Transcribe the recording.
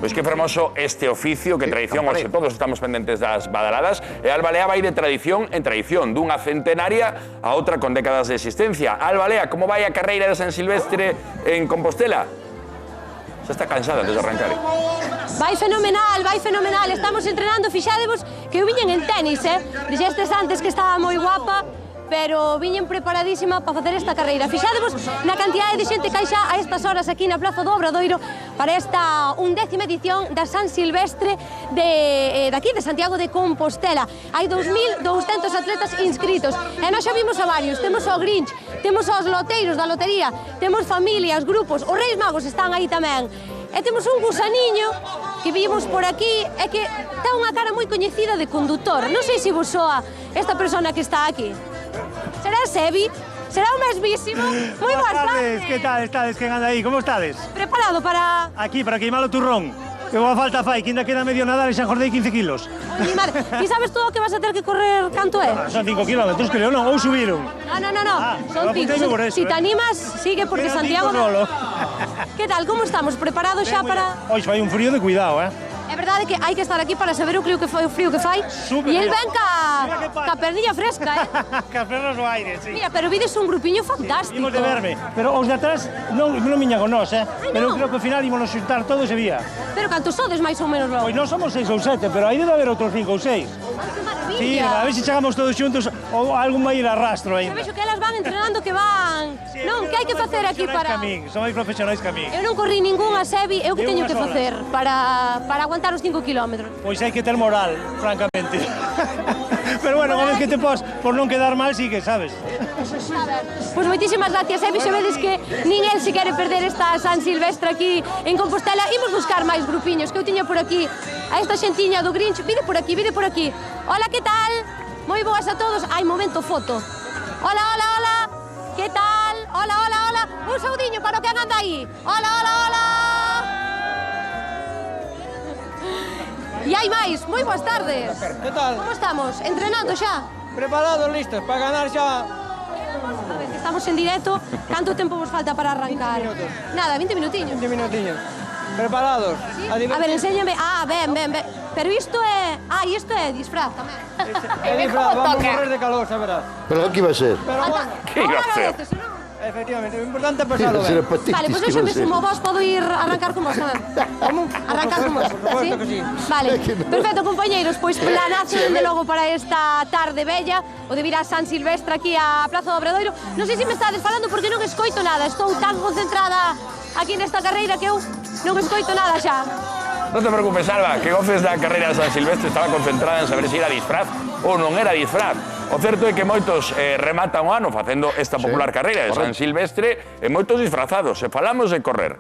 Pois que fermoso este oficio, que tradición, hoxe todos estamos pendentes das badaladas, e Albalea vai de tradición en tradición, dunha centenaria a outra con décadas de existencia. Albalea, como vai a carreira de San Silvestre en Compostela? Xa está cansada antes de arrancar. Vai fenomenal, estamos entrenando, fixadevos que eu viñen en tenis, dixestes antes que estaba moi guapa, pero viñen preparadísima para facer esta carreira. Fixadevos na cantidade de xente que hai xa a estas horas aquí na Praza do Obradoiro para esta 11ª edición da San Silvestre daqui de Santiago de Compostela. Hai 2.200 atletas inscritos e nós xa vimos a varios. Temos o Grinch, temos os loteiros da lotería, temos familias, grupos, os Reis Magos están aí tamén. E temos un gusaniño que vimos por aquí e que ten unha cara moi coñecida de condutor. Non sei se vos soa esta persona que está aquí. Será Sebi? Será o mesmísimo? Moi boas tardes. Que tal estades? Quen anda aí? Como estades? Preparado para... Aquí, para queimar o turrón. Que boa falta fai, que ainda queda medio nadar e xa engordei 15 kilos. Oi, mi madre, ti sabes todo o que vas a ter que correr canto é? Son 5 kilómetros, creo, non? Ou subiron? No, son 5. Si te animas, sigue, porque Santiago... Que tal, como estamos? Preparados xa para... Hoxe fai un frío de cuidado, É verdade que hai que estar aquí para saber o frío que fai. E el ven ca pernilla fresca, Ca perros no aire, sí. Mira, pero vides un grupiño fantástico. Imos de verme, pero os de atrás non miñan con nós, Pero non. creo que ao final ímonos xuntar todos e vía. Pero cantos sodes máis ou menos logo? Pois non somos 6 ou 7, pero aí debe haber outros 5 ou 6. Que maravilla. Sí, a ver se chegamos todos xuntos ou algún vai ir a rastro Eu ainda. vexo que elas van entrenando, que van... Non, que hai que facer aquí para... Son máis profesionais que a min. Eu non corri ningunha, Sebi, eu que teño que facer para aguantar os 5 kilómetros? Pois hai que ter moral, francamente. Pero bueno, como es que te pos, por non quedar mal, sí que sabes. Pois moitísimas gracias, Sebi, se vedes que nin el se quere perder esta San Silvestre aquí en Compostela. Imos buscar máis grupiños, que eu tiña por aquí a esta xentiña do Grinch. Vide por aquí. Hola, que tal? Moi boas a todos. Hai momento foto. Hola. Que tal? Hola. Un saudiño para o que anda aí. Hola. E hai máis, moi boas tardes. Que tal? Como estamos? Entrenando xa? Preparados, listos, para ganar xa... A ver, que estamos en directo. Canto tempo vos falta para arrancar? 20 minutos. Nada, 20 minutiños. 20 minutinhos. Preparados. Sí? A ver, enséñame. Ben. Pero isto é... isto é disfraz tamén. É disfraz, vamos a correr de calor, xa verás. Pero que iba a ser? Pero bueno, Que iba a hacer? efectivamente, o importante é pasalo Será ben. patitis, Vale, pois que eu xa iba a ser. mesmo vos podo ir a arrancar con vos, non? Como? Arrancar con vos, Por suposto que sí. Vale, perfecto, compañeiros, pois planazo dende logo para esta tarde bella, o de vir a San Silvestre aquí á Praza do Obradoiro. Non sei se me estades falando porque non escoito nada, estou tan concentrada aquí nesta carreira que eu non escoito nada xa. Non te preocupes, Alba, que goces da carreira de San Silvestre estaba concentrada en saber se era disfraz ou non era disfraz. O certo é que moitos rematan o ano facendo esta popular carreira de San Silvestre e moitos disfrazados. E falamos de correr.